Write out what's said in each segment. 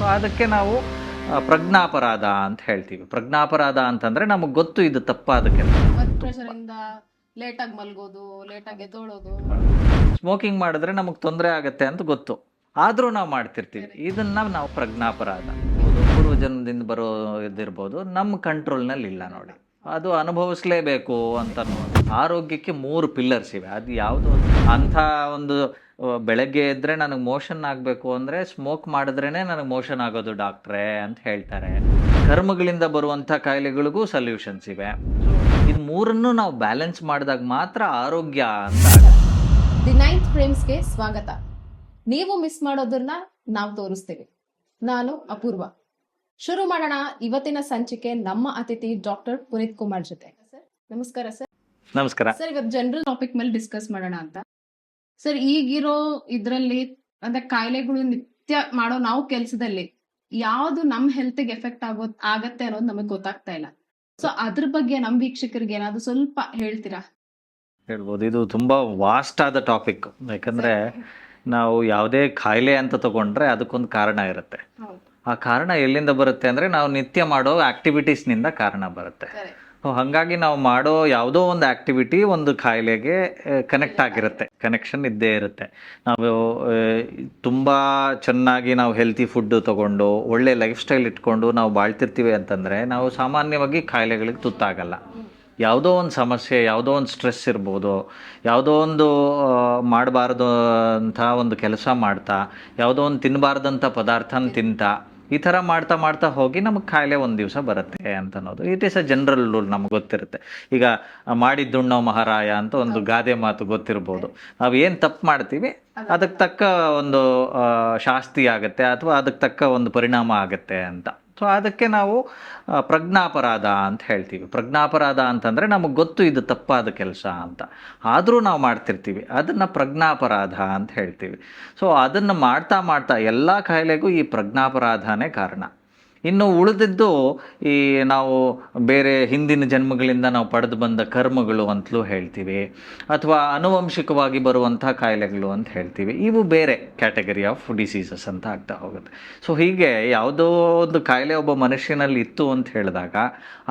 So ಅದಕ್ಕೆ ನಾವು ಪ್ರಜ್ಞಾಪರಾಧ ಅಂತ ಹೇಳ್ತೀವಿ. ಪ್ರಜ್ಞಾಪರಾಧ ಅಂತಂದರೆ ನಮಗೆ ಗೊತ್ತು ಇದು ತಪ್ಪಾದ ಕೆಲಸ. ವರ್ಕ್ ಪ್ರೆಷರಿಂದ ಲೇಟಾಗಿ ಮಲ್ಗೋದು, ಲೇಟಾಗಿ ಎದ್ದೋಳೋದು. ಸ್ಮೋಕಿಂಗ್ ಮಾಡಿದ್ರೆ ನಮಗೆ ತೊಂದರೆ ಆಗುತ್ತೆ ಅಂತ ಗೊತ್ತು, ಆದರೂ ನಾವು ಮಾಡ್ತಿರ್ತೀವಿ. ಇದನ್ನು ನಾವು ಪ್ರಜ್ಞಾಪರಾಧ. ಪೂರ್ವ ಜನ್ಮದಿಂದ ಬರೋ ಇದಿರ್ಬೋದು, ನಮ್ಮ ಕಂಟ್ರೋಲ್ನಲ್ಲಿ ಇಲ್ಲ ನೋಡಿ, ಅದು ಅನುಭವಿಸ್ಲೇಬೇಕು ಅಂತ. ಆರೋಗ್ಯಕ್ಕೆ 3 ಪಿಲ್ಲರ್ಸ್ ಇವೆ. ಅದು ಯಾವುದು ಅಂಥ ಒಂದು ಬೆಳಗ್ಗೆ ಎದ್ದರೆ ನನಗೆ ಮೋಷನ್ ಆಗಬೇಕು ಅಂದರೆ ಸ್ಮೋಕ್ ಮಾಡಿದ್ರೇ ನನಗೆ ಮೋಷನ್ ಆಗೋದು ಡಾಕ್ಟ್ರೇ ಅಂತ ಹೇಳ್ತಾರೆ. ಕರ್ಮಗಳಿಂದ ಬರುವಂಥ ಕಾಯಿಲೆಗಳಿಗೂ ಸೊಲ್ಯೂಷನ್ಸ್ ಇವೆ. ಇದು 3ನ್ನು ನಾವು ಬ್ಯಾಲೆನ್ಸ್ ಮಾಡಿದಾಗ ಮಾತ್ರ ಆರೋಗ್ಯ ಅಂತ. ದಿ 9th ಫ್ರೇಮ್ಸ್ಗೆ ಸ್ವಾಗತ. ನೀವು ಮಿಸ್ ಮಾಡೋದನ್ನ ನಾವು ತೋರಿಸ್ತೀವಿ. ನಾನು ಅಪೂರ್ವ. ಶುರು ಮಾಡೋಣ ಇವತ್ತಿನ ಸಂಚಿಕೆ ನಮ್ಮ ಅತಿಥಿ ಡಾಕ್ಟರ್ ಪುನೀತ್ ಕುಮಾರ್ ಜೊತೆ. ಸರ್ ನಮಸ್ಕಾರ. ಸರ್ ನಮಸ್ಕಾರ. ಸರ್ ಇವತ್ತು ಜನರಲ್ ಟಾಪಿಕ್ ಮೇಲೆ ಡಿಸ್ಕಸ್ ಮಾಡೋಣ ಅಂತ. ಸರ್ ಈಗಿರೋ ಇದ್ರಲ್ಲಿ ಅಂದ್ರೆ ಕಾಯಿಲೆಗಳು ನಿತ್ಯ ಮಾಡೋ ನಾವು ಕೆಲಸದಲ್ಲಿ ಯಾವ್ದು ನಮ್ ಹೆಲ್ತ್ಗೆ ಎಫೆಕ್ಟ್ ಆಗತ್ತೆ ಅನ್ನೋದು ನಮಗೆ ಗೊತ್ತಾಗ್ತಾ ಇಲ್ಲ. ಸೊ ಅದ್ರ ಬಗ್ಗೆ ನಮ್ ವೀಕ್ಷಕರಿಗೆ ಏನಾದ್ರು ಸ್ವಲ್ಪ ಹೇಳ್ತೀರಾ? ಹೇಳ್ಬೋದು. ಇದು ತುಂಬ ವಾಸ್ಟ್ ಆದ ಟಾಪಿಕ್. ಯಾಕಂದರೆ ನಾವು ಯಾವುದೇ ಕಾಯಿಲೆ ಅಂತ ತಗೊಂಡ್ರೆ ಅದಕ್ಕೊಂದು ಕಾರಣ ಇರುತ್ತೆ. ಆ ಕಾರಣ ಎಲ್ಲಿಂದ ಬರುತ್ತೆ ಅಂದರೆ ನಾವು ನಿತ್ಯ ಮಾಡೋ ಆ್ಯಕ್ಟಿವಿಟೀಸ್ನಿಂದ ಕಾರಣ ಬರುತ್ತೆ. ಹಾಗಾಗಿ ನಾವು ಮಾಡೋ ಯಾವುದೋ ಒಂದು ಆ್ಯಕ್ಟಿವಿಟಿ ಒಂದು ಕಾಯಿಲೆಗೆ ಕನೆಕ್ಟ್ ಆಗಿರುತ್ತೆ, ಕನೆಕ್ಷನ್ ಇದ್ದೇ ಇರುತ್ತೆ. ನಾವು ತುಂಬ ಚೆನ್ನಾಗಿ ನಾವು ಹೆಲ್ತಿ ಫುಡ್ಡು ತೊಗೊಂಡು ಒಳ್ಳೆ ಲೈಫ್ ಸ್ಟೈಲ್ ಇಟ್ಕೊಂಡು ನಾವು ಬಾಳ್ತಿರ್ತೀವಿ ಅಂತಂದರೆ ನಾವು ಸಾಮಾನ್ಯವಾಗಿ ಕಾಯಿಲೆಗಳಿಗೆ ತುತ್ತಾಗಲ್ಲ. ಯಾವುದೋ ಒಂದು ಸಮಸ್ಯೆ, ಯಾವುದೋ ಒಂದು ಸ್ಟ್ರೆಸ್ ಇರ್ಬೋದು, ಯಾವುದೋ ಒಂದು ಮಾಡಬಾರ್ದು ಅಂಥ ಒಂದು ಕೆಲಸ ಮಾಡ್ತಾ, ಯಾವುದೋ ಒಂದು ತಿನ್ನಬಾರ್ದಂಥ ಪದಾರ್ಥನ ತಿಂತಾ, ಈ ಥರ ಮಾಡ್ತಾ ಮಾಡ್ತಾ ಹೋಗಿ ನಮಗೆ ಕಾಯಿಲೆ ಒಂದು ದಿವಸ ಬರುತ್ತೆ ಅಂತ ಅನ್ನೋದು it is a general rule. ನಮ್ಗೆ ಗೊತ್ತಿರುತ್ತೆ. ಈಗ ಮಾಡಿದ್ದುಣ್ಣೋ ಮಹಾರಾಯ ಅಂತ ಒಂದು ಗಾದೆ ಮಾತು ಗೊತ್ತಿರ್ಬೋದು. ನಾವು ಏನು ತಪ್ಪು ಮಾಡ್ತೀವಿ ಅದಕ್ಕೆ ತಕ್ಕ ಒಂದು ಶಾಸ್ತಿ ಆಗುತ್ತೆ ಅಥವಾ ಅದಕ್ಕೆ ತಕ್ಕ ಒಂದು ಪರಿಣಾಮ ಆಗುತ್ತೆ ಅಂತ. ಸೊ ಅದಕ್ಕೆ ನಾವು ಪ್ರಜ್ಞಾಪರಾಧ ಅಂತ ಹೇಳ್ತೀವಿ. ಪ್ರಜ್ಞಾಪರಾಧ ಅಂತಂದರೆ ನಮಗೆ ಗೊತ್ತು ಇದು ತಪ್ಪಾದ ಕೆಲಸ ಅಂತ, ಆದರೂ ನಾವು ಮಾಡ್ತಿರ್ತೀವಿ. ಅದನ್ನು ಪ್ರಜ್ಞಾಪರಾಧ ಅಂತ ಹೇಳ್ತೀವಿ. ಸೊ ಅದನ್ನು ಮಾಡ್ತಾ ಮಾಡ್ತಾ ಎಲ್ಲ ಕಾಯಿಲೆಗೂ ಈ ಪ್ರಜ್ಞಾಪರಾಧನೇ ಕಾರಣ. ಇನ್ನು ಉಳಿದಿದ್ದು ಈ ನಾವು ಬೇರೆ ಹಿಂದಿನ ಜನ್ಮಗಳಿಂದ ನಾವು ಪಡೆದು ಬಂದ ಕರ್ಮಗಳು ಅಂತಲೂ ಹೇಳ್ತೀವಿ, ಅಥವಾ ಆನುವಂಶಿಕವಾಗಿ ಬರುವಂಥ ಕಾಯಿಲೆಗಳು ಅಂತ ಹೇಳ್ತೀವಿ. ಇವು ಬೇರೆ ಕ್ಯಾಟಗರಿ ಆಫ್ ಡಿಸೀಸಸ್ ಅಂತ ಆಗ್ತಾ ಹೋಗುತ್ತೆ. ಸೊ ಹೀಗೆ ಯಾವುದೋ ಒಂದು ಕಾಯಿಲೆ ಒಬ್ಬ ಮನುಷ್ಯನಲ್ಲಿ ಇತ್ತು ಅಂತ ಹೇಳಿದಾಗ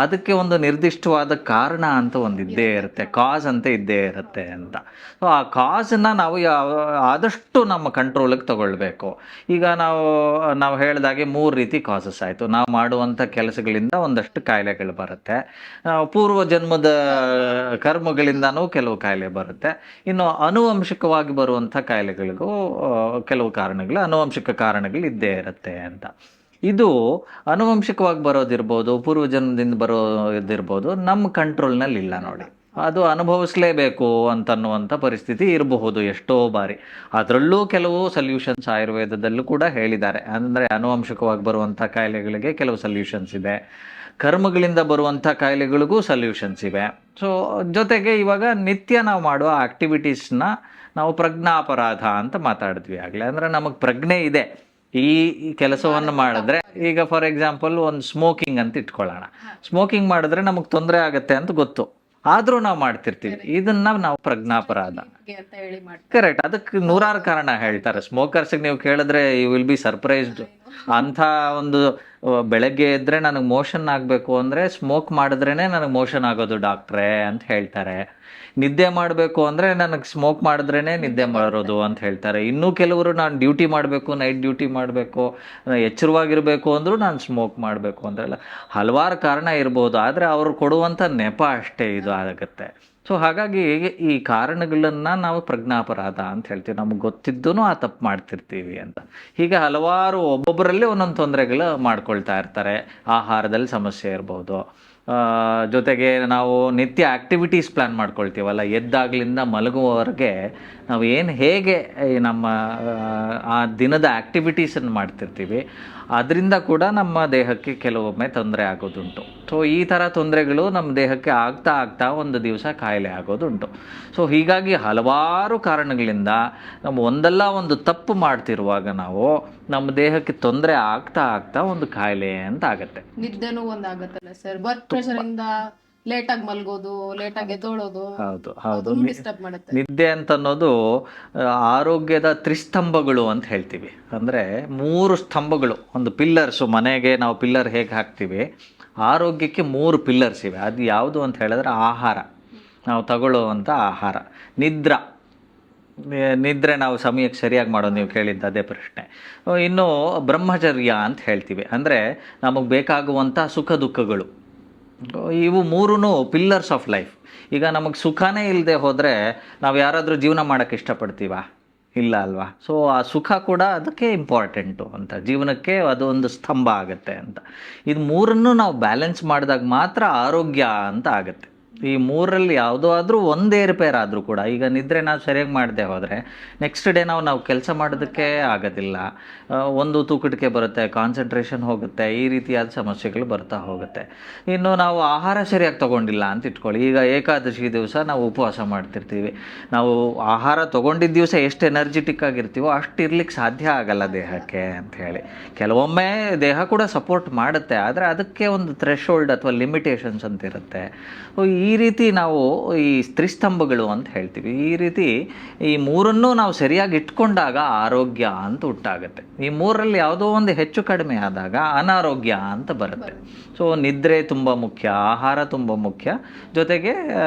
ಅದಕ್ಕೆ ಒಂದು ನಿರ್ದಿಷ್ಟವಾದ ಕಾರಣ ಅಂತ ಒಂದು ಇದ್ದೇ ಇರುತ್ತೆ, ಕಾಸ್ ಅಂತ ಇದ್ದೇ ಇರುತ್ತೆ ಅಂತ. ಸೊ ಆ ಕಾಸನ್ನು ನಾವು ಆದಷ್ಟು ನಮ್ಮ ಕಂಟ್ರೋಲಿಗೆ ತಗೊಳ್ಬೇಕು. ಈಗ ನಾವು ಹೇಳಿದಾಗೆ 3 ರೀತಿ ಕಾಸಸ್ ಆಯಿತು. ನಾವು ಮಾಡುವಂಥ ಕೆಲಸಗಳಿಂದ ಒಂದಷ್ಟು ಕಾಯಿಲೆಗಳು ಬರುತ್ತೆ, ಪೂರ್ವ ಜನ್ಮದ ಕರ್ಮಗಳಿಂದನೂ ಕೆಲವು ಕಾಯಿಲೆ ಬರುತ್ತೆ, ಇನ್ನು ಆನುವಂಶಿಕವಾಗಿ ಬರುವಂಥ ಕಾಯಿಲೆಗಳಿಗೂ ಕೆಲವು ಕಾರಣಗಳು, ಆನುವಂಶಿಕ ಕಾರಣಗಳು ಇದ್ದೇ ಇರುತ್ತೆ ಅಂತ. ಇದು ಆನುವಂಶಿಕವಾಗಿ ಬರೋದಿರ್ಬೋದು, ಪೂರ್ವ ಜನ್ಮದಿಂದ ಬರೋದಿರ್ಬೋದು, ನಮ್ಮ ಕಂಟ್ರೋಲ್ನಲ್ಲಿ ಇಲ್ಲ ನೋಡಿ. ಅದು ಅನುಭವಿಸ್ಲೇಬೇಕು ಅಂತನ್ನುವಂಥ ಪರಿಸ್ಥಿತಿ ಇರಬಹುದು ಎಷ್ಟೋ ಬಾರಿ. ಅದರಲ್ಲೂ ಕೆಲವು ಸೊಲ್ಯೂಷನ್ಸ್ ಆಯುರ್ವೇದದಲ್ಲೂ ಕೂಡ ಹೇಳಿದ್ದಾರೆ. ಅಂದರೆ ಆನುವಂಶಿಕವಾಗಿ ಬರುವಂಥ ಕಾಯಿಲೆಗಳಿಗೆ ಕೆಲವು ಸೊಲ್ಯೂಷನ್ಸ್ ಇದೆ, ಕರ್ಮಗಳಿಂದ ಬರುವಂಥ ಕಾಯಿಲೆಗಳಿಗೂ ಸೊಲ್ಯೂಷನ್ಸ್ ಇವೆ. ಸೊ ಜೊತೆಗೆ ಇವಾಗ ನಿತ್ಯ ನಾವು ಮಾಡುವ ಆ್ಯಕ್ಟಿವಿಟೀಸ್ನ ನಾವು ಪ್ರಜ್ಞಾಪರಾಧ ಅಂತ ಮಾತಾಡಿದ್ವಿ ಆಗಲೇ. ಅಂದರೆ ನಮಗೆ ಪ್ರಜ್ಞೆ ಇದೆ ಈ ಕೆಲಸವನ್ನು ಮಾಡಿದ್ರೆ. ಈಗ ಫಾರ್ ಎಕ್ಸಾಂಪಲ್ ಒಂದು ಸ್ಮೋಕಿಂಗ್ ಅಂತ ಇಟ್ಕೊಳ್ಳೋಣ. ಸ್ಮೋಕಿಂಗ್ ಮಾಡಿದ್ರೆ ನಮಗೆ ತೊಂದರೆ ಆಗುತ್ತೆ ಅಂತ ಗೊತ್ತು, ಆದರೂ ನಾವು ಮಾಡ್ತಿರ್ತೀವಿ. ಇದನ್ನ ನಾವು ಪ್ರಜ್ಞಾಪರಾಧ. ಕರೆಕ್ಟ್. ಅದಕ್ಕೆ 100 ಕಾರಣ ಹೇಳ್ತಾರೆ. ಸ್ಮೋಕರ್ಸ್ಗೆ ನೀವು ಕೇಳಿದ್ರೆ ಯು ವಿಲ್ ಬಿ ಸರ್ಪ್ರೈಸ್ಡ್. ಅಂಥ ಒಂದು ಬೆಳಗ್ಗೆ ಎದ್ದರೆ ನನಗೆ ಮೋಷನ್ ಆಗಬೇಕು ಅಂದರೆ ಸ್ಮೋಕ್ ಮಾಡಿದ್ರೇ ನನಗೆ ಮೋಷನ್ ಆಗೋದು ಡಾಕ್ಟ್ರೇ ಅಂತ ಹೇಳ್ತಾರೆ. ನಿದ್ದೆ ಮಾಡಬೇಕು ಅಂದರೆ ನನಗೆ ಸ್ಮೋಕ್ ಮಾಡಿದ್ರೇ ನಿದ್ದೆ ಬರೋದು ಅಂತ ಹೇಳ್ತಾರೆ. ಇನ್ನೂ ಕೆಲವರು ನಾನು ಡ್ಯೂಟಿ ಮಾಡಬೇಕು, ನೈಟ್ ಡ್ಯೂಟಿ ಮಾಡಬೇಕು, ಎಚ್ಚರವಾಗಿರಬೇಕು ಅಂದರೂ ನಾನು ಸ್ಮೋಕ್ ಮಾಡಬೇಕು ಅಂತೆಲ್ಲ ಹಲವಾರು ಕಾರಣ ಇರ್ಬೋದು. ಆದರೆ ಅವರು ಕೊಡುವಂಥ ನೆಪ ಅಷ್ಟೇ ಇದು ಆಗುತ್ತೆ. ಸೊ ಹಾಗಾಗಿ ಈ ಕಾರಣಗಳನ್ನು ನಾವು ಪ್ರಜ್ಞಾಪರಾಧ ಅಂತ ಹೇಳ್ತೀವಿ. ನಮಗೆ ಗೊತ್ತಿದ್ದೂ ಆ ತಪ್ಪು ಮಾಡ್ತಿರ್ತೀವಿ ಅಂತ. ಹೀಗೆ ಹಲವಾರು ಒಬ್ಬೊಬ್ಬರಲ್ಲಿ ಒಂದೊಂದು ತೊಂದರೆಗಳು ಮಾಡ್ಕೊಳ್ತಾ ಇರ್ತಾರೆ. ಆಹಾರದಲ್ಲಿ ಸಮಸ್ಯೆ ಇರ್ಬೋದು, ಜೊತೆಗೆ ನಾವು ನಿತ್ಯ ಆ್ಯಕ್ಟಿವಿಟೀಸ್ ಪ್ಲ್ಯಾನ್ ಮಾಡ್ಕೊಳ್ತೀವಲ್ಲ, ಎದ್ದಾಗಲಿಂದ ಮಲಗುವವರೆಗೆ ನಾವು ಹೇಗೆ ನಮ್ಮ ಆ ದಿನದ ಆ್ಯಕ್ಟಿವಿಟೀಸನ್ನು ಮಾಡ್ತಿರ್ತೀವಿ, ಅದರಿಂದ ಕೂಡ ನಮ್ಮ ದೇಹಕ್ಕೆ ಕೆಲವೊಮ್ಮೆ ತೊಂದರೆ ಆಗೋದುಂಟು. ಸೊ ಈ ಥರ ತೊಂದರೆಗಳು ನಮ್ಮ ದೇಹಕ್ಕೆ ಆಗ್ತಾ ಆಗ್ತಾ ಒಂದು ದಿವಸ ಕಾಯಿಲೆ ಆಗೋದುಂಟು. ಸೊ ಹೀಗಾಗಿ ಹಲವಾರು ಕಾರಣಗಳಿಂದ ನಮ್ಮ ಒಂದಲ್ಲ ಒಂದು ತಪ್ಪು ಮಾಡ್ತಿರುವಾಗ ನಾವು ನಮ್ಮ ದೇಹಕ್ಕೆ ತೊಂದರೆ ಆಗ್ತಾ ಆಗ್ತಾ ಒಂದು ಕಾಯಿಲೆ ಅಂತ ಆಗುತ್ತೆ. ನಿದ್ದೆನೂ ಒಂದಾಗತ್ತಲ್ಲ ಸರ್, ವರ್ಕ್ ಪ್ರೆಷರಿಂದ ಲೇಟಾಗಿ ಮಲ್ಗೋದು, ಲೇಟಾಗಿ ಎದ್ದೋಳೋದು, ಹೌದು ಅದನ್ನು ಡಿಸ್ಟರ್ಬ್ ಮಾಡುತ್ತೆ. ನಿದ್ದೆ ಅಂತ ಅನ್ನೋದು ಆರೋಗ್ಯದ ತ್ರಿಸ್ತಂಭಗಳು ಅಂತ ಹೇಳ್ತೀವಿ. ಅಂದರೆ 3 ಸ್ತಂಭಗಳು, ಒಂದು ಪಿಲ್ಲರ್ಸು. ಮನೆಗೆ ನಾವು ಪಿಲ್ಲರ್ ಹೇಗೆ ಹಾಕ್ತೀವಿ, ಆರೋಗ್ಯಕ್ಕೆ 3 ಪಿಲ್ಲರ್ಸ್ ಇವೆ. ಅದು ಯಾವುದು ಅಂತ ಹೇಳಿದ್ರೆ ಆಹಾರ, ನಾವು ತಗೊಳ್ಳುವಂಥ ಆಹಾರ. ನಿದ್ರೆ ನಾವು ಸಮಯಕ್ಕೆ ಸರಿಯಾಗಿ ಮಾಡೋದು, ನೀವು ಕೇಳಿದ್ದು ಅದೇ ಪ್ರಶ್ನೆ. ಇನ್ನು ಬ್ರಹ್ಮಚರ್ಯ ಅಂತ ಹೇಳ್ತೀವಿ, ಅಂದರೆ ನಮಗೆ ಬೇಕಾಗುವಂಥ ಸುಖ ದುಃಖಗಳು. ಇವು 3 ಪಿಲ್ಲರ್ಸ್ ಆಫ್ ಲೈಫ್. ಈಗ ನಮಗೆ ಸುಖನೇ ಇಲ್ಲದೆ ಹೋದರೆ ನಾವು ಯಾರಾದರೂ ಜೀವನ ಮಾಡೋಕ್ಕೆ ಇಷ್ಟಪಡ್ತೀವಾ? ಇಲ್ಲ ಅಲ್ವಾ? ಸೊ ಆ ಸುಖ ಕೂಡ ಅದಕ್ಕೆ ಇಂಪಾರ್ಟೆಂಟು ಅಂತ, ಜೀವನಕ್ಕೆ ಅದು ಒಂದು ಸ್ತಂಭ ಆಗುತ್ತೆ ಅಂತ. ಇದು 3 ನಾವು ಬ್ಯಾಲೆನ್ಸ್ ಮಾಡಿದಾಗ ಮಾತ್ರ ಆರೋಗ್ಯ ಅಂತ ಆಗುತ್ತೆ. ಈ 3ರಲ್ಲಿ ಯಾವುದೋ ಆದರೂ ಒಂದು ಏರುಪೇರು ಆದರೂ ಕೂಡ, ಈಗ ನಿದ್ರೆ ನಾವು ಸರಿಯಾಗಿ ಮಾಡದೆ ಹೋದರೆ ನೆಕ್ಸ್ಟ್ ಡೇ ನಾವು ಕೆಲಸ ಮಾಡೋದಕ್ಕೆ ಆಗೋದಿಲ್ಲ. ಒಂದು ತೂಕಟಿಕೆ ಬರುತ್ತೆ, ಕಾನ್ಸಂಟ್ರೇಷನ್ ಹೋಗುತ್ತೆ, ಈ ರೀತಿಯಾದ ಸಮಸ್ಯೆಗಳು ಬರ್ತಾ ಹೋಗುತ್ತೆ. ಇನ್ನು ನಾವು ಆಹಾರ ಸರಿಯಾಗಿ ತೊಗೊಂಡಿಲ್ಲ ಅಂತ ಇಟ್ಕೊಳ್ಳಿ. ಈಗ ಏಕಾದಶಿ ದಿವಸ ನಾವು ಉಪವಾಸ ಮಾಡ್ತಿರ್ತೀವಿ. ನಾವು ಆಹಾರ ತೊಗೊಂಡಿದ್ದ ದಿವಸ ಎಷ್ಟು ಎನರ್ಜೆಟಿಕ್ ಆಗಿರ್ತೀವೋ ಅಷ್ಟು ಇರ್ಲಿಕ್ಕೆ ಸಾಧ್ಯ ಆಗಲ್ಲ ದೇಹಕ್ಕೆ ಅಂಥೇಳಿ. ಕೆಲವೊಮ್ಮೆ ದೇಹ ಕೂಡ ಸಪೋರ್ಟ್ ಮಾಡುತ್ತೆ, ಆದರೆ ಅದಕ್ಕೆ ಒಂದು ಥ್ರೆಶೋಲ್ಡ್ ಅಥವಾ ಲಿಮಿಟೇಷನ್ಸ್ ಅಂತ ಇರುತ್ತೆ. ಈ ರೀತಿ ನಾವು ಈ ತ್ರಿಸ್ತಂಭಗಳು ಅಂತ ಹೇಳ್ತೀವಿ. ಈ ರೀತಿ ಈ 3 ನಾವು ಸರಿಯಾಗಿ ಇಟ್ಕೊಂಡಾಗ ಆರೋಗ್ಯ ಅಂತ ಹುಟ್ಟಾಗುತ್ತೆ. ಈ 3ರಲ್ಲಿ ಯಾವುದೋ ಒಂದು ಹೆಚ್ಚು ಕಡಿಮೆ ಆದಾಗ ಅನಾರೋಗ್ಯ ಅಂತ ಬರುತ್ತೆ. ಸೊ ನಿದ್ರೆ ತುಂಬ ಮುಖ್ಯ, ಆಹಾರ ತುಂಬ ಮುಖ್ಯ, ಜೊತೆಗೆ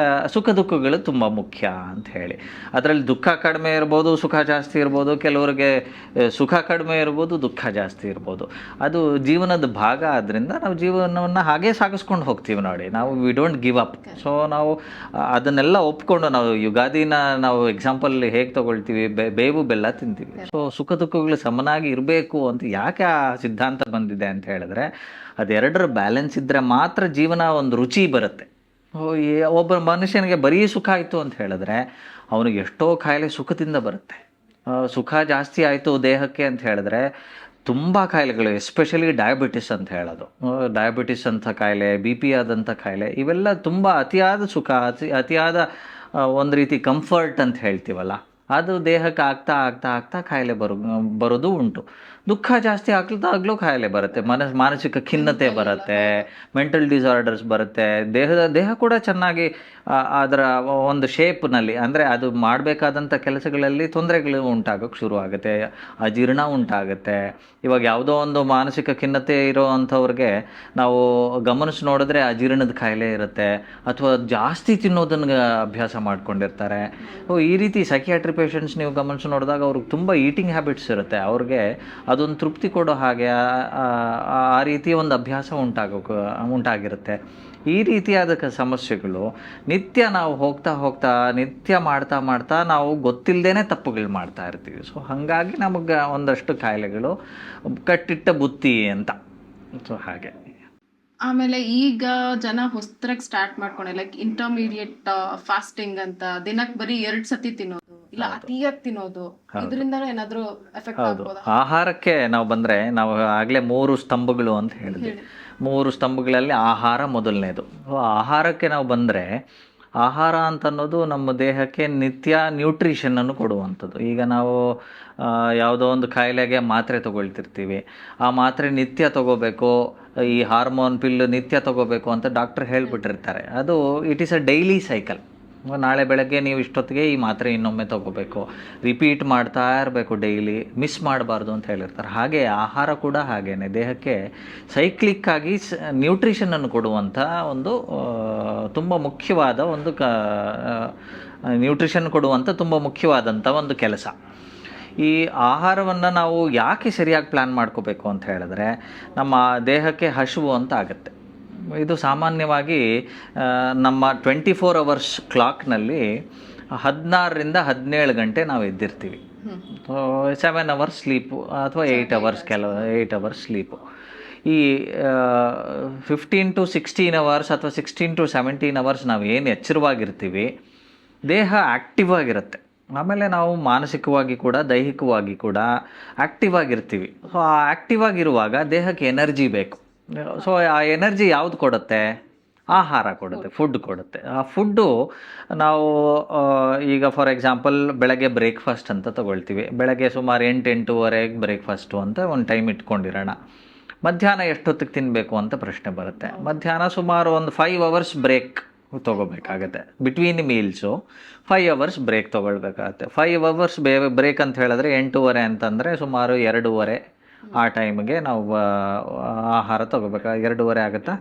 ಸುಖ ದುಃಖಗಳು ತುಂಬ ಮುಖ್ಯ ಅಂತ ಹೇಳಿ. ಅದರಲ್ಲಿ ದುಃಖ ಕಡಿಮೆ ಇರ್ಬೋದು, ಸುಖ ಜಾಸ್ತಿ ಇರ್ಬೋದು. ಕೆಲವರಿಗೆ ಸುಖ ಕಡಿಮೆ ಇರ್ಬೋದು, ದುಃಖ ಜಾಸ್ತಿ ಇರ್ಬೋದು. ಅದು ಜೀವನದ ಭಾಗ ಆದ್ದರಿಂದ ನಾವು ಜೀವನವನ್ನು ಹಾಗೇ ಸಾಗಿಸ್ಕೊಂಡು ಹೋಗ್ತೀವಿ ನೋಡಿ. ನಾವು we don't give up. So ನಾವು ಅದನ್ನೆಲ್ಲ ಒಪ್ಕೊಂಡು, ನಾವು ಯುಗಾದಿನ ನಾವು ಎಕ್ಸಾಂಪಲ್ ಹೇಗೆ ತಗೊಳ್ತೀವಿ, ಬೇವು ಬೆಲ್ಲ ತಿಂತೀವಿ. ಸೊ ಸುಖ ದುಃಖಗಳು ಸಮನಾಗಿ ಇರಬೇಕು ಅಂತ ಯಾಕೆ ಆ ಸಿದ್ಧಾಂತ ಬಂದಿದೆ ಅಂತ ಹೇಳಿದ್ರೆ, ಅದೆರಡರ ಬ್ಯಾಲೆನ್ಸ್ ಇದ್ದರೆ ಮಾತ್ರ ಜೀವನ ಒಂದು ರುಚಿ ಬರುತ್ತೆ. ಒಬ್ಬ ಮನುಷ್ಯನಿಗೆ ಬರೀ ಸುಖ ಆಯಿತು ಅಂತ ಹೇಳಿದ್ರೆ ಅವನಿಗೆ ಎಷ್ಟೋ ಕಾಯಿಲೆ ಸುಖದಿಂದ ಬರುತ್ತೆ. ಸುಖ ಜಾಸ್ತಿ ಆಯಿತು ದೇಹಕ್ಕೆ ಅಂತ ಹೇಳಿದ್ರೆ ತುಂಬ ಕಾಯಿಲೆಗಳು, ಎಸ್ಪೆಷಲಿ ಡಯಾಬಿಟಿಸ್ ಅಂತ ಹೇಳೋದು. ಡಯಾಬಿಟಿಸ್ ಅಂತ ಕಾಯಿಲೆ, BP ಆದಂಥ ಕಾಯಿಲೆ, ಇವೆಲ್ಲ ತುಂಬ ಅತಿಯಾದ ಸುಖ, ಅತಿಯಾದ ಒಂದು ರೀತಿ ಕಂಫರ್ಟ್ ಅಂತ ಹೇಳ್ತೀವಲ್ಲ, ಅದು ದೇಹಕ್ಕೆ ಆಗ್ತಾ ಆಗ್ತಾ ಆಗ್ತಾ ಕಾಯಿಲೆ ಬರೋದು ಉಂಟು. ದುಃಖ ಜಾಸ್ತಿ ಆಗ್ಲೂ ಕಾಯಿಲೆ ಬರುತ್ತೆ, ಮಾನಸಿಕ ಖಿನ್ನತೆ ಬರುತ್ತೆ, ಮೆಂಟಲ್ ಡಿಸಾರ್ಡರ್ಸ್ ಬರುತ್ತೆ. ದೇಹ ಕೂಡ ಚೆನ್ನಾಗಿ ಅದರ ಒಂದು ಶೇಪ್ನಲ್ಲಿ, ಅಂದರೆ ಅದು ಮಾಡಬೇಕಾದಂಥ ಕೆಲಸಗಳಲ್ಲಿ ತೊಂದರೆಗಳು ಉಂಟಾಗೋಕ್ಕೆ ಶುರು ಆಗುತ್ತೆ, ಅಜೀರ್ಣ ಉಂಟಾಗುತ್ತೆ. ಇವಾಗ ಯಾವುದೋ ಒಂದು ಮಾನಸಿಕ ಖಿನ್ನತೆ ಇರೋ ಅಂಥವ್ರಿಗೆ ನಾವು ಗಮನಿಸಿ ನೋಡಿದ್ರೆ ಅಜೀರ್ಣದ ಕಾಯಿಲೆ ಇರುತ್ತೆ, ಅಥವಾ ಜಾಸ್ತಿ ತಿನ್ನೋದನ್ನು ಅಭ್ಯಾಸ ಮಾಡ್ಕೊಂಡಿರ್ತಾರೆ. ಈ ರೀತಿ ಸೈಕಿಯಾಟ್ರಿ ಪೇಷಂಟ್ಸ್ ನೀವು ಗಮನಿಸಿ ನೋಡಿದಾಗ ಅವ್ರಿಗೆ ತುಂಬ ಈಟಿಂಗ್ ಹ್ಯಾಬಿಟ್ಸ್ ಇರುತ್ತೆ. ಅವ್ರಿಗೆ ಅದೊಂದು ತೃಪ್ತಿ ಕೊಡೋ ಹಾಗೆ ಆ ರೀತಿ ಒಂದು ಅಭ್ಯಾಸ ಉಂಟಾಗಿರುತ್ತೆ. ಈ ರೀತಿಯಾದ ಸಮಸ್ಯೆಗಳು ನಿತ್ಯ ನಾವು ಹೋಗ್ತಾ ನಿತ್ಯ ಮಾಡ್ತಾ ನಾವು ಗೊತ್ತಿಲ್ಲದೇ ತಪ್ಪುಗಳು ಮಾಡ್ತಾ ಇರ್ತೀವಿ. ಸೊ ಹಾಗಾಗಿ ನಮಗೆ ಒಂದಷ್ಟು ಕಾಯಿಲೆಗಳು ಕಟ್ಟಿಟ್ಟ ಬುತ್ತಿ ಅಂತ. ಸೊ ಹಾಗೆ ಆಮೇಲೆ ಈಗ ಜನ ಹೊಸ್ದಾಗಿ ಸ್ಟಾರ್ಟ್ ಮಾಡ್ಕೊಂಡೆ, ಲೈಕ್ ಇಂಟರ್ಮೀಡಿಯೇಟ್ ಫಾಸ್ಟಿಂಗ್ ಅಂತ, ದಿನಕ್ಕೆ ಬರೀ 2 ಸತಿ ತಿನ್ನೋದು, ಇಲ್ಲ ಅತಿಯಾಗಿ ತಿನ್ನೋದು, ಇದರಿಂದ ಏನಾದ್ರೂ ಎಫೆಕ್ಟ್ ಆಗ್ಬೋದಾ? ಆಹಾರಕ್ಕೆ ನಾವು ಬಂದರೆ, ನಾವು ಆಗಲೇ 3 ಸ್ತಂಭಗಳು ಅಂತ ಹೇಳಿದ್ವಿ. 3 ಸ್ತಂಭಗಳಲ್ಲಿ ಆಹಾರ ಮೊದಲನೇದು. ಆಹಾರಕ್ಕೆ ನಾವು ಬಂದರೆ, ಆಹಾರ ಅಂತ ಅನ್ನೋದು ನಮ್ಮ ದೇಹಕ್ಕೆ ನಿತ್ಯ ನ್ಯೂಟ್ರಿಷನನ್ನು ಕೊಡುವಂಥದ್ದು. ಈಗ ನಾವು ಯಾವುದೋ ಒಂದು ಕಾಯಿಲೆಗೆ ಮಾತ್ರೆ ತೊಗೊಳ್ತಿರ್ತೀವಿ, ಆ ಮಾತ್ರೆ ನಿತ್ಯ ತೊಗೋಬೇಕು, ಈ ಹಾರ್ಮೋನ್ ಪಿಲ್ಲು ನಿತ್ಯ ತೊಗೋಬೇಕು ಅಂತ ಡಾಕ್ಟ್ರ್ ಹೇಳಿಬಿಟ್ಟಿರ್ತಾರೆ. ಅದು it is a daily cycle. ನಾಳೆ ಬೆಳಗ್ಗೆ ನೀವು ಇಷ್ಟೊತ್ತಿಗೆ ಈ ಮಾತ್ರೆ ಇನ್ನೊಮ್ಮೆ ತೊಗೋಬೇಕು, ರಿಪೀಟ್ ಮಾಡ್ತಾ ಇರಬೇಕು, ಡೈಲಿ ಮಿಸ್ ಮಾಡಬಾರ್ದು ಅಂತ ಹೇಳಿರ್ತಾರೆ. ಹಾಗೆ ಆಹಾರ ಕೂಡ ಹಾಗೇನೆ, ದೇಹಕ್ಕೆ ಸೈಕ್ಲಿಕ್ಕಾಗಿ ನ್ಯೂಟ್ರಿಷನನ್ನು ಕೊಡುವಂಥ ಒಂದು ತುಂಬ ಮುಖ್ಯವಾದ ಒಂದು ನ್ಯೂಟ್ರಿಷನ್ ಕೊಡುವಂಥ ತುಂಬ ಮುಖ್ಯವಾದಂಥ ಒಂದು ಕೆಲಸ. ಈ ಆಹಾರವನ್ನು ನಾವು ಯಾಕೆ ಸರಿಯಾಗಿ ಪ್ಲ್ಯಾನ್ ಮಾಡ್ಕೋಬೇಕು ಅಂತ ಹೇಳಿದ್ರೆ, ನಮ್ಮ ದೇಹಕ್ಕೆ ಹಸಿವು ಅಂತ ಆಗುತ್ತೆ. ಇದು ಸಾಮಾನ್ಯವಾಗಿ ನಮ್ಮ 24 ಅವರ್ಸ್ ಕ್ಲಾಕ್ನಲ್ಲಿ 16ರಿಂದ 17 ಗಂಟೆ ನಾವು ಎದ್ದಿರ್ತೀವಿ. 7 ಅವರ್ಸ್ ಸ್ಲೀಪು ಅಥವಾ 8 ಅವರ್ಸ್ ಸ್ಲೀಪು. ಈ 15 to 16 ಅವರ್ಸ್ ಅಥವಾ 16 to 17 ಅವರ್ಸ್ ನಾವು ಏನು ಎಚ್ಚರವಾಗಿರ್ತೀವಿ, ದೇಹ ಆ್ಯಕ್ಟಿವ್ ಆಗಿರುತ್ತೆ. ಆಮೇಲೆ ನಾವು ಮಾನಸಿಕವಾಗಿ ಕೂಡ ದೈಹಿಕವಾಗಿ ಕೂಡ ಆ್ಯಕ್ಟಿವ್ ಆಗಿರ್ತೀವಿ. ಸೊ ಆ ಆ್ಯಕ್ಟಿವ್ ಆಗಿರುವಾಗ ದೇಹಕ್ಕೆ ಎನರ್ಜಿ ಬೇಕು. ಸೊ ಆ ಎನರ್ಜಿ ಯಾವುದು ಕೊಡುತ್ತೆ? ಆಹಾರ ಕೊಡುತ್ತೆ, ಫುಡ್ ಕೊಡುತ್ತೆ. ಆ ಫುಡ್ಡು ನಾವು ಈಗ ಫಾರ್ ಎಕ್ಸಾಂಪಲ್ ಬೆಳಗ್ಗೆ ಬ್ರೇಕ್ಫಾಸ್ಟ್ ಅಂತ ತೊಗೊಳ್ತೀವಿ. ಬೆಳಗ್ಗೆ ಸುಮಾರು 8-8:30 ಬ್ರೇಕ್ಫಾಸ್ಟು ಅಂತ ಒಂದು ಟೈಮ್ ಇಟ್ಕೊಂಡಿರೋಣ. ಮಧ್ಯಾಹ್ನ ಎಷ್ಟೊತ್ತಿಗೆ ತಿನ್ನಬೇಕು ಅಂತ ಪ್ರಶ್ನೆ ಬರುತ್ತೆ. ಮಧ್ಯಾಹ್ನ ಸುಮಾರು ಒಂದು 5 ಅವರ್ಸ್ ಬ್ರೇಕ್ ತೊಗೋಬೇಕಾಗತ್ತೆ. ಬಿಟ್ವೀನ್ ಮೀಲ್ಸು 5 ಅವರ್ಸ್ ಬ್ರೇಕ್ ತೊಗೊಳ್ಬೇಕಾಗತ್ತೆ. 5 ಅವರ್ಸ್ ಬ್ರೇಕ್ ಅಂತ ಹೇಳಿದ್ರೆ 8:30 ಅಂತಂದರೆ ಸುಮಾರು 2:30 ಆ ಟೈಮ್ಗೆ ನಾವು ಆಹಾರ ತೊಗೋಬೇಕು. 2:30 ಆಗುತ್ತಾ?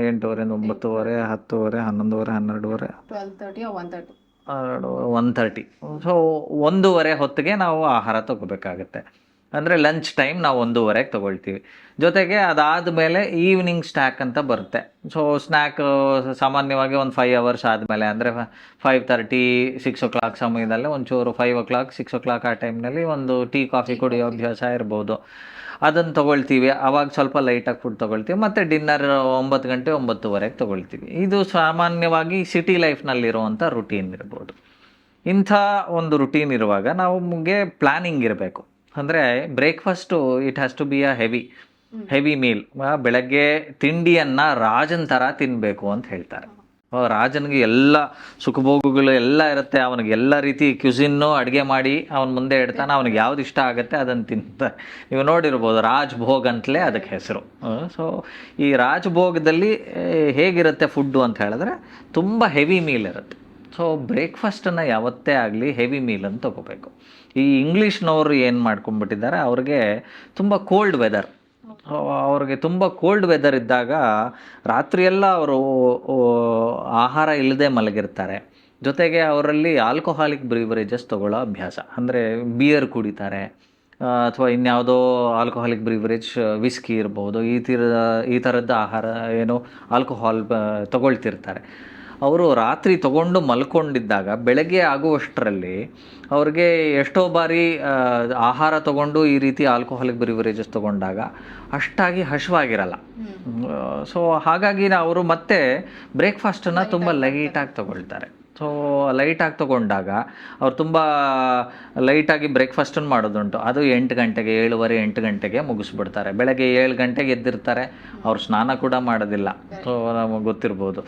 8:30, 9:30, 10:30, 11:30, 12:30, 12:30 1:30. 1:30. ಸೊ 1:30 ಹೊತ್ತಿಗೆ ನಾವು ಆಹಾರ ತೊಗೋಬೇಕಾಗತ್ತೆ. ಅಂದರೆ ಲಂಚ್ ಟೈಮ್ ನಾವು 1:30ಗೆ ತೊಗೊಳ್ತೀವಿ. ಜೊತೆಗೆ ಅದಾದಮೇಲೆ ಈವ್ನಿಂಗ್ ಸ್ನ್ಯಾಕ್ ಅಂತ ಬರುತ್ತೆ. ಸೊ ಸ್ನ್ಯಾಕ್ ಸಾಮಾನ್ಯವಾಗಿ ಒಂದು 5 ಅವರ್ಸ್ ಆದಮೇಲೆ ಅಂದರೆ 5:30, 6 ಸಮಯದಲ್ಲೇ ಒಂಚೂರು 5 6 ಆ ಟೈಮ್ನಲ್ಲಿ ಒಂದು ಟೀ ಕಾಫಿ ಕುಡಿಯೋ ಅಭ್ಯಾಸ ಇರ್ಬೋದು. ಅದನ್ನು ತೊಗೊಳ್ತೀವಿ. ಆವಾಗ ಸ್ವಲ್ಪ ಲೈಟಾಗಿ ಫುಡ್ ತೊಗೊಳ್ತೀವಿ. ಮತ್ತು ಡಿನ್ನರ್ 9 ಗಂಟೆ 9:30ಗೆ ತೊಗೊಳ್ತೀವಿ. ಇದು ಸಾಮಾನ್ಯವಾಗಿ ಸಿಟಿ ಲೈಫ್ನಲ್ಲಿರುವಂಥ ರುಟೀನ್ ಇರ್ಬೋದು. ಇಂಥ ಒಂದು ರುಟೀನ್ ಇರುವಾಗ ನಮಗೆ ಪ್ಲ್ಯಾನಿಂಗ್ ಇರಬೇಕು. ಅಂದರೆ breakfast it has to be a heavy meal. ಬೆಳಗ್ಗೆ ತಿಂಡಿಯನ್ನು ರಾಜನ ಥರ ತಿನ್ನಬೇಕು ಅಂತ ಹೇಳ್ತಾರೆ. ರಾಜನಿಗೆ ಎಲ್ಲ ಸುಖಭೋಗಗಳು ಎಲ್ಲ ಇರುತ್ತೆ. ಅವನಿಗೆ ಎಲ್ಲ ರೀತಿ ಕ್ಯುಸಿನ್ನು ಅಡುಗೆ ಮಾಡಿ ಅವನ ಮುಂದೆ ಇಡ್ತಾನೆ. ಅವನಿಗೆ ಯಾವ್ದು ಇಷ್ಟ ಆಗುತ್ತೆ ಅದನ್ನು ತಿಂತಾರೆ. ನೀವು ನೋಡಿರ್ಬೋದು, ರಾಜ್ಭೋಗ್ ಅಂತಲೇ ಅದಕ್ಕೆ ಹೆಸರು. ಸೊ ಈ ರಾಜ್ಭೋಗದಲ್ಲಿ ಹೇಗಿರುತ್ತೆ ಫುಡ್ಡು ಅಂತ ಹೇಳಿದ್ರೆ ತುಂಬ ಹೆವಿ ಮೀಲ್ ಇರುತ್ತೆ. ಸೊ ಬ್ರೇಕ್ಫಾಸ್ಟನ್ನು ಯಾವತ್ತೇ ಆಗಲಿ ಹೆವಿ ಮೀಲನ್ನು ತೊಗೋಬೇಕು. ಈ ಇಂಗ್ಲೀಷ್ನವರು ಏನು ಮಾಡ್ಕೊಂಡ್ಬಿಟ್ಟಿದ್ದಾರೆ, ಅವ್ರಿಗೆ ತುಂಬ ಕೋಲ್ಡ್ ವೆದರ್. ಅವ್ರಿಗೆ ತುಂಬ ಕೋಲ್ಡ್ ವೆದರ್ ಇದ್ದಾಗ ರಾತ್ರಿಯೆಲ್ಲ ಅವರು ಆಹಾರ ಇಲ್ಲದೆ ಮಲಗಿರ್ತಾರೆ. ಜೊತೆಗೆ ಅವರಲ್ಲಿ ಆಲ್ಕೋಹಾಲಿಕ್ ಬ್ರೀವರೇಜಸ್ ತೊಗೊಳ್ಳೋ ಅಭ್ಯಾಸ, ಅಂದರೆ ಬಿಯರ್ ಕುಡಿತಾರೆ ಅಥವಾ ಇನ್ಯಾವುದೋ ಆಲ್ಕೋಹಾಲಿಕ್ ಬ್ರೀವರೇಜ್, ವಿಸ್ಕಿ ಇರ್ಬೋದು, ಈ ಥರದ್ದು ಆಹಾರ ಏನು ಆಲ್ಕೋಹಾಲ್ ತೊಗೊಳ್ತಿರ್ತಾರೆ. ಅವರು ರಾತ್ರಿ ತೊಗೊಂಡು ಮಲ್ಕೊಂಡಿದ್ದಾಗ ಬೆಳಗ್ಗೆ ಆಗುವಷ್ಟರಲ್ಲಿ ಅವ್ರಿಗೆ ಎಷ್ಟೋ ಬಾರಿ ಆಹಾರ ತೊಗೊಂಡು ಈ ರೀತಿ ಆಲ್ಕೋಹಾಲಿಕ್ ಬ್ರಿವರೇಜಸ್ ತೊಗೊಂಡಾಗ ಅಷ್ಟಾಗಿ ಹಸಿವಾಗಿರಲ್ಲ. ಸೊ ಹಾಗಾಗಿ ಅವರು ಮತ್ತೆ ಬ್ರೇಕ್ಫಾಸ್ಟನ್ನು ತುಂಬ ಲೈಟಾಗಿ ತೊಗೊಳ್ತಾರೆ. ಸೊ ಲೈಟಾಗಿ ತೊಗೊಂಡಾಗ ಅವ್ರು ತುಂಬ ಲೈಟಾಗಿ ಬ್ರೇಕ್ಫಾಸ್ಟನ್ನು ಮಾಡೋದುಂಟು. ಅದು 8 ಗಂಟೆಗೆ 7:30 8 ಗಂಟೆಗೆ ಮುಗಿಸ್ಬಿಡ್ತಾರೆ. ಬೆಳಗ್ಗೆ 7 ಗಂಟೆಗೆ ಎದ್ದಿರ್ತಾರೆ. ಅವ್ರು ಸ್ನಾನ ಕೂಡ ಮಾಡೋದಿಲ್ಲ. ಸೊ ನಮಗೆ ಗೊತ್ತಿರ್ಬೋದು.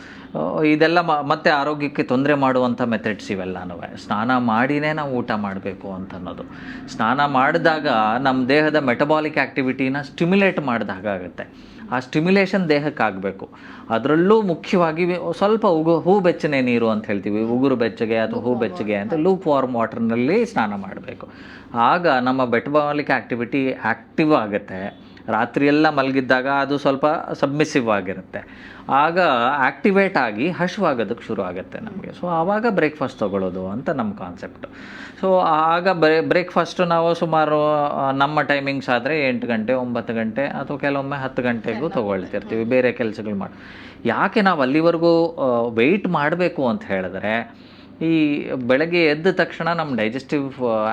ಇದೆಲ್ಲ ಮತ್ತೆ ಆರೋಗ್ಯಕ್ಕೆ ತೊಂದರೆ ಮಾಡುವಂಥ ಮೆಥಡ್ಸ್ ಇವೆಲ್ಲನೂ. ಸ್ನಾನ ಮಾಡಿನೇ ನಾವು ಊಟ ಮಾಡಬೇಕು ಅಂತ ಅನ್ನೋದು. ಸ್ನಾನ ಮಾಡಿದಾಗ ನಮ್ಮ ದೇಹದ ಮೆಟಬಾಲಿಕ್ ಆ್ಯಕ್ಟಿವಿಟಿನ ಸ್ಟಿಮ್ಯುಲೇಟ್ ಮಾಡಿದಾಗ ಆಗುತ್ತೆ. ಆ ಸ್ಟಿಮ್ಯುಲೇಷನ್ ದೇಹಕ್ಕಾಗಬೇಕು. ಅದರಲ್ಲೂ ಮುಖ್ಯವಾಗಿ ಸ್ವಲ್ಪ ಹೂ ಬೆಚ್ಚನೆ ನೀರು ಅಂತ ಹೇಳ್ತೀವಿ, ಉಗುರು ಬೆಚ್ಚಗೆ ಅಥವಾ ಹೂ ಬೆಚ್ಚಗೆ ಅಂತ ಲೂಪ್ ವಾರ್ಮ್ ವಾಟರ್ನಲ್ಲಿ ಸ್ನಾನ ಮಾಡಬೇಕು. ಆಗ ನಮ್ಮ ಮೆಟಬಾಲಿಕ್ ಆ್ಯಕ್ಟಿವಿಟಿ ಆ್ಯಕ್ಟಿವ್ ಆಗುತ್ತೆ. ರಾತ್ರಿಯೆಲ್ಲ ಮಲಗಿದ್ದಾಗ ಅದು ಸ್ವಲ್ಪ ಸಬ್ಮಿಸಿವ್ ಆಗಿರುತ್ತೆ. ಆಗ ಆ್ಯಕ್ಟಿವೇಟ್ ಆಗಿ ಹಸಿವಾಗೋದಕ್ಕೆ ಶುರು ಆಗುತ್ತೆ ನಮಗೆ. ಸೊ ಆವಾಗ ಬ್ರೇಕ್ಫಾಸ್ಟ್ ತೊಗೊಳ್ಳೋದು ಅಂತ ನಮ್ಮ ಕಾನ್ಸೆಪ್ಟು. ಸೊ ಆಗ ಬ್ರೇಕ್ಫಾಸ್ಟು ನಾವು ಸುಮಾರು ನಮ್ಮ ಟೈಮಿಂಗ್ಸ್ ಆದರೆ 8 ಗಂಟೆ 9 ಗಂಟೆ ಅಥವಾ ಕೆಲವೊಮ್ಮೆ 10 ಗಂಟೆಗೂ ತೊಗೊಳ್ತಿರ್ತೀವಿ ಬೇರೆ ಕೆಲಸಗಳು ಮಾಡಿ. ಯಾಕೆ ನಾವು ಅಲ್ಲಿವರೆಗೂ ವೆಯ್ಟ್ ಮಾಡಬೇಕು ಅಂತ ಹೇಳಿದ್ರೆ, ಈ ಬೆಳಗ್ಗೆ ಎದ್ದ ತಕ್ಷಣ ನಮ್ಮ ಡೈಜೆಸ್ಟಿವ್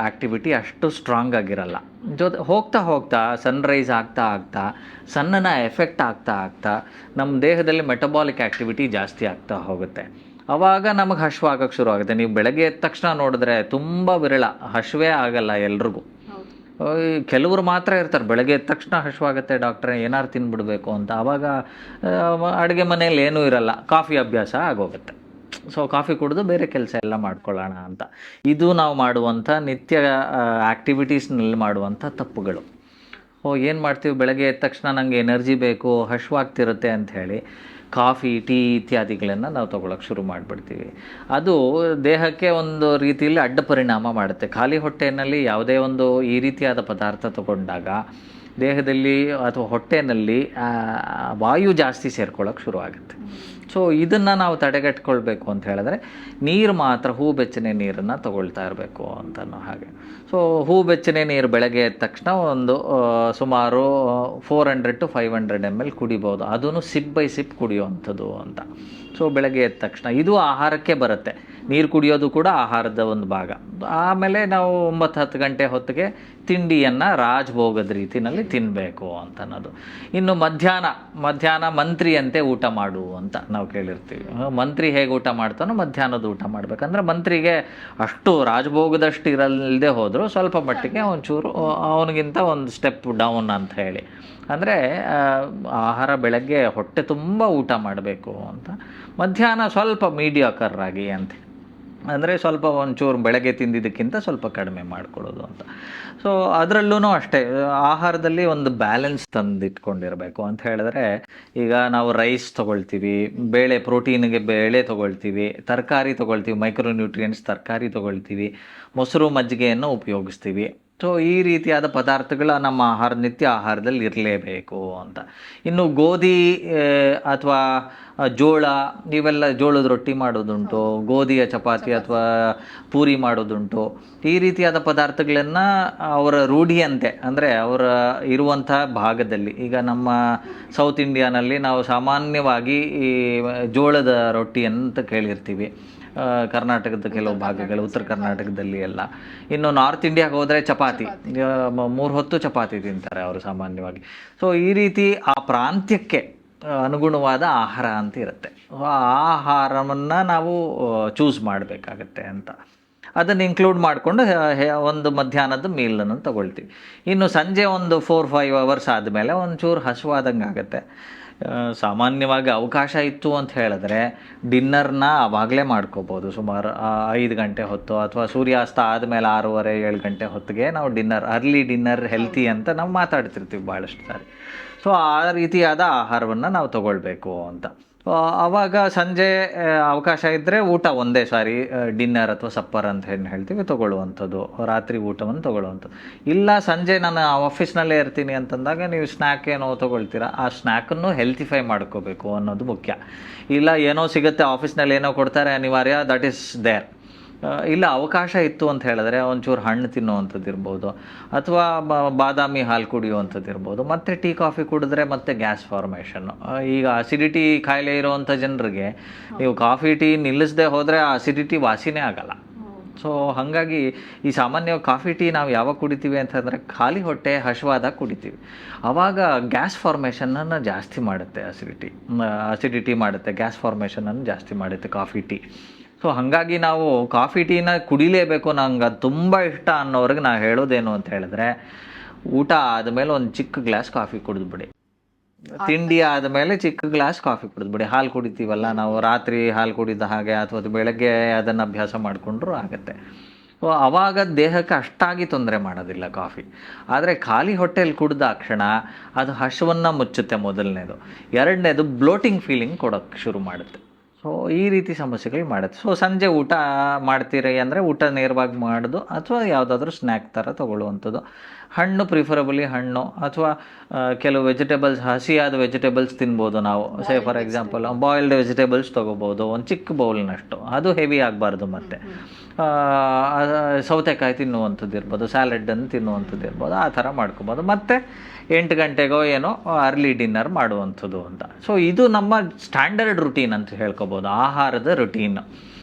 ಆ್ಯಕ್ಟಿವಿಟಿ ಅಷ್ಟು ಸ್ಟ್ರಾಂಗ್ ಆಗಿರಲ್ಲ. ಹೋಗ್ತಾ ಹೋಗ್ತಾ ಸನ್ರೈಸ್ ಆಗ್ತಾ ಸನ್ನನ ಎಫೆಕ್ಟ್ ಆಗ್ತಾ ನಮ್ಮ ದೇಹದಲ್ಲಿ ಮೆಟಬಾಲಿಕ್ ಆ್ಯಕ್ಟಿವಿಟಿ ಜಾಸ್ತಿ ಆಗ್ತಾ ಹೋಗುತ್ತೆ. ಆವಾಗ ನಮಗೆ ಹಸಿವಾಗಕ್ಕೆ ಶುರು ಆಗುತ್ತೆ. ನೀವು ಬೆಳಗ್ಗೆ ಎದ್ದ ತಕ್ಷಣ ನೋಡಿದ್ರೆ ತುಂಬ ವಿರಳ, ಹಸಿವೇ ಆಗಲ್ಲ ಎಲ್ರಿಗೂ. ಕೆಲವರು ಮಾತ್ರ ಇರ್ತಾರೆ ಬೆಳಗ್ಗೆ ಎದ್ದ ತಕ್ಷಣ ಹಸಿವಾಗುತ್ತೆ ಡಾಕ್ಟ್ರೆ ಏನಾರು ತಿನ್ಬಿಡ್ಬೇಕು ಅಂತ. ಆವಾಗ ಅಡುಗೆ ಮನೇಲಿ ಏನೂ ಇರಲ್ಲ, ಕಾಫಿ ಅಭ್ಯಾಸ ಆಗೋಗುತ್ತೆ. ಸೊ ಕಾಫಿ ಕುಡಿದು ಬೇರೆ ಕೆಲಸ ಎಲ್ಲ ಮಾಡ್ಕೊಳ್ಳೋಣ ಅಂತ. ಇದು ನಾವು ಮಾಡುವಂಥ ನಿತ್ಯ ಆ್ಯಕ್ಟಿವಿಟೀಸ್ನಲ್ಲಿ ಮಾಡುವಂಥ ತಪ್ಪುಗಳು. ಏನು ಮಾಡ್ತೀವಿ, ಬೆಳಗ್ಗೆ ಎದ್ದ ತಕ್ಷಣ ನನಗೆ ಎನರ್ಜಿ ಬೇಕು, ಹಸಿವಾಗ್ತಿರುತ್ತೆ ಅಂಥೇಳಿ ಕಾಫಿ ಟೀ ಇತ್ಯಾದಿಗಳನ್ನು ನಾವು ತೊಗೊಳಕ್ಕೆ ಶುರು ಮಾಡಿಬಿಡ್ತೀವಿ. ಅದು ದೇಹಕ್ಕೆ ಒಂದು ರೀತಿಯಲ್ಲಿ ಅಡ್ಡ ಪರಿಣಾಮ ಮಾಡುತ್ತೆ. ಖಾಲಿ ಹೊಟ್ಟೆಯಲ್ಲಿ ಯಾವುದೇ ಒಂದು ಈ ರೀತಿಯಾದ ಪದಾರ್ಥ ತಗೊಂಡಾಗ ದೇಹದಲ್ಲಿ ಅಥವಾ ಹೊಟ್ಟೆಯಲ್ಲಿ ವಾಯು ಜಾಸ್ತಿ ಸೇರ್ಕೊಳ್ಳೋಕೆ ಶುರು ಆಗುತ್ತೆ. ಸೊ ಇದನ್ನು ನಾವು ತಡೆಗಟ್ಕೊಳ್ಬೇಕು ಅಂತ ಹೇಳಿದ್ರೆ ನೀರು ಮಾತ್ರ ಹೂ ಬೆಚ್ಚನೆ ನೀರನ್ನು ತಗೊಳ್ತಾ ಇರಬೇಕು ಅಂತನೋ ಹಾಗೆ. ಸೊ ಹೂ ಬೆಚ್ಚನೆ ನೀರು ಬೆಳಗ್ಗೆ ಎದ್ದ ತಕ್ಷಣ ಒಂದು ಸುಮಾರು 400 to 500 ml ಕುಡಿಬೋದು. ಅದೂ ಸಿಪ್ ಬೈ ಸಿಪ್ ಕುಡಿಯುವಂಥದ್ದು ಅಂತ. ಸೊ ಬೆಳಗ್ಗೆ ಎದ್ದ ತಕ್ಷಣ ಇದು ಆಹಾರಕ್ಕೆ ಬರುತ್ತೆ. ನೀರು ಕುಡಿಯೋದು ಕೂಡ ಆಹಾರದ ಒಂದು ಭಾಗ. ಆಮೇಲೆ ನಾವು 9-10 ಗಂಟೆ ಹೊತ್ತಿಗೆ ತಿಂಡಿಯನ್ನು ರಾಜ್ಭೋಗದ ರೀತಿಯಲ್ಲಿ ತಿನ್ನಬೇಕು ಅಂತ ಅನ್ನೋದು. ಇನ್ನು ಮಧ್ಯಾಹ್ನ ಮಂತ್ರಿಯಂತೆ ಊಟ ಮಾಡು ಅಂತ ನಾವು ಕೇಳಿರ್ತೀವಿ. ಮಂತ್ರಿ ಹೇಗೆ ಊಟ ಮಾಡ್ತಾನೋ ಮಧ್ಯಾಹ್ನದ ಊಟ ಮಾಡಬೇಕಂದ್ರೆ ಮಂತ್ರಿಗೆ ಅಷ್ಟು ರಾಜ್ಭೋಗದಷ್ಟು ಇರಲ್ಲದೆ ಹೋದರೂ ಸ್ವಲ್ಪ ಮಟ್ಟಿಗೆ ಒಂಚೂರು ಅವನಿಗಿಂತ ಒಂದು ಸ್ಟೆಪ್ ಡೌನ್ ಅಂತ ಹೇಳಿ. ಅಂದರೆ ಆಹಾರ ಬೆಳಗ್ಗೆ ಹೊಟ್ಟೆ ತುಂಬ ಊಟ ಮಾಡಬೇಕು ಅಂತ, ಮಧ್ಯಾಹ್ನ ಸ್ವಲ್ಪ ಮೀಡಿಯಾಕರ್ ಆಗಿ ಅಂತ. ಅಂದರೆ ಸ್ವಲ್ಪ ಒಂಚೂರು ಬೆಳಗ್ಗೆ ತಿಂದಿದ್ದಕ್ಕಿಂತ ಸ್ವಲ್ಪ ಕಡಿಮೆ ಮಾಡಿಕೊಡೋದು ಅಂತ. ಸೊ ಅದರಲ್ಲೂ ಅಷ್ಟೇ ಆಹಾರದಲ್ಲಿ ಒಂದು ಬ್ಯಾಲೆನ್ಸ್ ತಂದಿಟ್ಕೊಂಡಿರಬೇಕು ಅಂತ ಹೇಳಿದ್ರೆ, ಈಗ ನಾವು ರೈಸ್ ತೊಗೊಳ್ತೀವಿ, ಬೇಳೆ ಪ್ರೋಟೀನ್ಗೆ ಬೇಳೆ ತೊಗೊಳ್ತೀವಿ, ತರಕಾರಿ ತೊಗೊಳ್ತೀವಿ, ಮೈಕ್ರೋನ್ಯೂಟ್ರಿಯೆಂಟ್ಸ್ ತರಕಾರಿ ತೊಗೊಳ್ತೀವಿ, ಮೊಸರು ಮಜ್ಜಿಗೆಯನ್ನು ಉಪಯೋಗಿಸ್ತೀವಿ. ಸೊ ಈ ರೀತಿಯಾದ ಪದಾರ್ಥಗಳ ನಮ್ಮ ನಿತ್ಯ ಆಹಾರದಲ್ಲಿ ಇರಲೇಬೇಕು ಅಂತ. ಇನ್ನು ಗೋಧಿ ಅಥವಾ ಜೋಳ, ಇವೆಲ್ಲ ಜೋಳದ ರೊಟ್ಟಿ ಮಾಡೋದುಂಟು, ಗೋಧಿಯ ಚಪಾತಿ ಅಥವಾ ಪೂರಿ ಮಾಡೋದುಂಟು. ಈ ರೀತಿಯಾದ ಪದಾರ್ಥಗಳನ್ನು ಅವರ ರೂಢಿಯಂತೆ, ಅಂದರೆ ಅವರ ಇರುವಂಥ ಭಾಗದಲ್ಲಿ, ಈಗ ನಮ್ಮ ಸೌತ್ ಇಂಡಿಯಾನಲ್ಲಿ ನಾವು ಸಾಮಾನ್ಯವಾಗಿ ಈ ಜೋಳದ ರೊಟ್ಟಿ ಅಂತ ಕೇಳಿರ್ತೀವಿ. ಕರ್ನಾಟಕದ ಕೆಲವು ಭಾಗಗಳು, ಉತ್ತರ ಕರ್ನಾಟಕದಲ್ಲಿ ಎಲ್ಲ. ಇನ್ನು ನಾರ್ತ್ ಇಂಡಿಯಾಗೆ ಹೋದರೆ ಚಪಾತಿ, 3 ಹೊತ್ತು ಚಪಾತಿ ತಿಂತಾರೆ ಅವರು ಸಾಮಾನ್ಯವಾಗಿ. ಸೊ ಈ ರೀತಿ ಆ ಪ್ರಾಂತ್ಯಕ್ಕೆ ಅನುಗುಣವಾದ ಆಹಾರ ಅಂತ ಇರುತ್ತೆ. ಆ ಆಹಾರವನ್ನು ನಾವು ಚೂಸ್ ಮಾಡಬೇಕಾಗತ್ತೆ ಅಂತ. ಅದನ್ನು ಇನ್ಕ್ಲೂಡ್ ಮಾಡಿಕೊಂಡು ಒಂದು ಮಧ್ಯಾಹ್ನದ ಮೀಲನ್ನು ತಗೊಳ್ತೀವಿ. ಇನ್ನು ಸಂಜೆ ಒಂದು 4-5 ಅವರ್ಸ್ ಆದಮೇಲೆ ಒಂಚೂರು ಹಸುವಾದಂಗೆ ಆಗುತ್ತೆ. ಸಾಮಾನ್ಯವಾಗಿ ಅವಕಾಶ ಇತ್ತು ಅಂತ ಹೇಳಿದ್ರೆ ಡಿನ್ನರ್ನ ಆವಾಗಲೇ ಮಾಡ್ಕೋಬೋದು. ಸುಮಾರು 5 ಗಂಟೆ ಹೊತ್ತು ಅಥವಾ ಸೂರ್ಯಾಸ್ತ ಆದಮೇಲೆ 6:30-7 ಗಂಟೆ ಹೊತ್ತಿಗೆ ನಾವು ಅರ್ಲಿ ಡಿನ್ನರ್ ಹೆಲ್ತಿ ಅಂತ ನಾವು ಮಾತಾಡ್ತಿರ್ತೀವಿ ಭಾಳಷ್ಟು ಸಾರಿ. ಸೊ ಆ ರೀತಿಯಾದ ಆಹಾರವನ್ನು ನಾವು ತಗೊಳ್ಬೇಕು ಅಂತ. ಆವಾಗ ಸಂಜೆ ಅವಕಾಶ ಇದ್ದರೆ ಊಟ ಒಂದೇ ಸಾರಿ ಡಿನ್ನರ್ ಅಥವಾ ಸಪ್ಪರ್ ಅಂತ ಏನು ಹೇಳ್ತೀವಿ ತೊಗೊಳ್ಳುವಂಥದ್ದು, ರಾತ್ರಿ ಊಟವನ್ನು ತೊಗೊಳ್ಳುವಂಥದ್ದು. ಇಲ್ಲ ಸಂಜೆ ನಾನು ಆಫೀಸ್ನಲ್ಲೇ ಇರ್ತೀನಿ ಅಂತಂದಾಗ ನೀವು ಸ್ನ್ಯಾಕ್ ಏನೋ ತೊಗೊಳ್ತೀರಾ, ಆ ಸ್ನ್ಯಾಕನ್ನು ಹೆಲ್ತಿಫೈ ಮಾಡ್ಕೋಬೇಕು ಅನ್ನೋದು ಮುಖ್ಯ. ಇಲ್ಲ ಏನೋ ಸಿಗುತ್ತೆ ಆಫೀಸ್ನಲ್ಲಿ ಏನೋ ಕೊಡ್ತಾರೆ ಅನಿವಾರ್ಯ, ದಟ್ ಈಸ್ ದೇರ್. ಇಲ್ಲ ಅವಕಾಶ ಇತ್ತು ಅಂತ ಹೇಳಿದ್ರೆ ಒಂಚೂರು ಹಣ್ಣು ತಿನ್ನುವಂಥದ್ದು ಇರ್ಬೋದು, ಅಥವಾ ಬಾದಾಮಿ ಹಾಲು ಕುಡಿಯುವಂಥದ್ದು ಇರ್ಬೋದು. ಮತ್ತು ಟೀ ಕಾಫಿ ಕುಡಿದ್ರೆ ಮತ್ತೆ ಗ್ಯಾಸ್ ಫಾರ್ಮೇಷನ್ನು. ಈಗ ಅಸಿಡಿಟಿ ಕಾಯಿಲೆ ಇರೋವಂಥ ಜನರಿಗೆ ನೀವು ಕಾಫಿ ಟೀ ನಿಲ್ಲಿಸದೆ ಹೋದರೆ ಆ ಅಸಿಡಿಟಿ ವಾಸಿನೇ ಆಗಲ್ಲ. ಸೊ ಹಾಗಾಗಿ ಈ ಸಾಮಾನ್ಯವಾಗಿ ಕಾಫಿ ಟೀ ನಾವು ಯಾವಾಗ ಕುಡಿತೀವಿ ಅಂತಂದರೆ ಖಾಲಿ ಹೊಟ್ಟೆ ಹಸಿವಾದಾಗ ಕುಡಿತೀವಿ. ಆವಾಗ ಗ್ಯಾಸ್ ಫಾರ್ಮೇಷನನ್ನು ಜಾಸ್ತಿ ಮಾಡುತ್ತೆ ಅಸಿಡಿಟಿ ಮಾಡುತ್ತೆ, ಗ್ಯಾಸ್ ಫಾರ್ಮೇಷನನ್ನು ಜಾಸ್ತಿ ಮಾಡುತ್ತೆ ಕಾಫಿ ಟೀ. ಸೊ ಹಾಗಾಗಿ ನಾವು ಕಾಫಿ ಟೀನ ಕುಡಿಲೇಬೇಕು, ನಂಗೆ ಅದು ತುಂಬ ಇಷ್ಟ ಅನ್ನೋರಿಗೆ ನಾವು ಹೇಳೋದೇನು ಅಂತ ಹೇಳಿದ್ರೆ, ಊಟ ಆದಮೇಲೆ ಒಂದು ಚಿಕ್ಕ ಗ್ಲಾಸ್ ಕಾಫಿ ಕುಡಿದ್ಬಿಡಿ. ತಿಂಡಿ ಆದಮೇಲೆ ಚಿಕ್ಕ ಗ್ಲಾಸ್ ಕಾಫಿ ಕುಡಿದ್ಬಿಡಿ. ಹಾಲು ಕುಡಿತೀವಲ್ಲ ನಾವು, ರಾತ್ರಿ ಹಾಲು ಕುಡಿದ ಹಾಗೆ ಅಥವಾ ಬೆಳಗ್ಗೆ ಅದನ್ನು ಅಭ್ಯಾಸ ಮಾಡಿಕೊಂಡ್ರೂ ಆಗುತ್ತೆ. ಸೊ ಆವಾಗ ದೇಹಕ್ಕೆ ಅಷ್ಟಾಗಿ ತೊಂದರೆ ಮಾಡೋದಿಲ್ಲ ಕಾಫಿ. ಆದರೆ ಖಾಲಿ ಹೊಟ್ಟೆಯಲ್ಲಿ ಕುಡಿದ ಕ್ಷಣ ಅದು ಹಸಿವನ್ನು ಮುಚ್ಚುತ್ತೆ ಮೊದಲನೇದು. ಎರಡನೇದು ಬ್ಲೋಟಿಂಗ್ ಫೀಲಿಂಗ್ ಕೊಡೋಕ್ಕೆ ಶುರು ಮಾಡುತ್ತೆ. ಸೊ ಈ ರೀತಿ ಸಮಸ್ಯೆಗಳು ಮಾಡುತ್ತೆ. ಸೊ ಸಂಜೆ ಊಟ ಮಾಡ್ತೀರಿ ಅಂದರೆ ಊಟ ನೇರವಾಗಿ ಮಾಡೋದು ಅಥವಾ ಯಾವುದಾದ್ರೂ ಸ್ನ್ಯಾಕ್ ಥರ ತೊಗೊಳ್ಳುವಂಥದ್ದು. ಹಣ್ಣು ಪ್ರಿಫರಬಲಿ ಹಣ್ಣು ಅಥವಾ ಕೆಲವು ವೆಜಿಟೇಬಲ್ಸ್, ಹಸಿಯಾದ ವೆಜಿಟೇಬಲ್ಸ್ ತಿನ್ಬೋದು ನಾವು. ಫಾರ್ ಎಕ್ಸಾಂಪಲ್ ಬಾಯ್ಲ್ಡ್ ವೆಜಿಟೇಬಲ್ಸ್ ತೊಗೋಬೋದು, ಒಂದು ಚಿಕ್ಕ ಬೌಲ್ನಷ್ಟು. ಅದು ಹೆವಿ ಆಗಬಾರ್ದು. ಮತ್ತು ಸೌತೆಕಾಯಿ ತಿನ್ನುವಂಥದ್ದು ಇರ್ಬೋದು, ಸ್ಯಾಲಡನ್ನು ತಿನ್ನುವಂಥದ್ದು ಇರ್ಬೋದು, ಆ ಥರ ಮಾಡ್ಕೊಬೋದು. ಮತ್ತು 8 ಗಂಟೆಗೋ ಏನೋ ಅರ್ಲಿ ಡಿನ್ನರ್ ಮಾಡುವಂಥದ್ದು ಅಂತ. ಸೊ ಇದು ನಮ್ಮ ಸ್ಟ್ಯಾಂಡರ್ಡ್ ರುಟೀನ್ ಅಂತ ಹೇಳ್ಕೊಬೋದು, ಆಹಾರದ ರುಟೀನ್.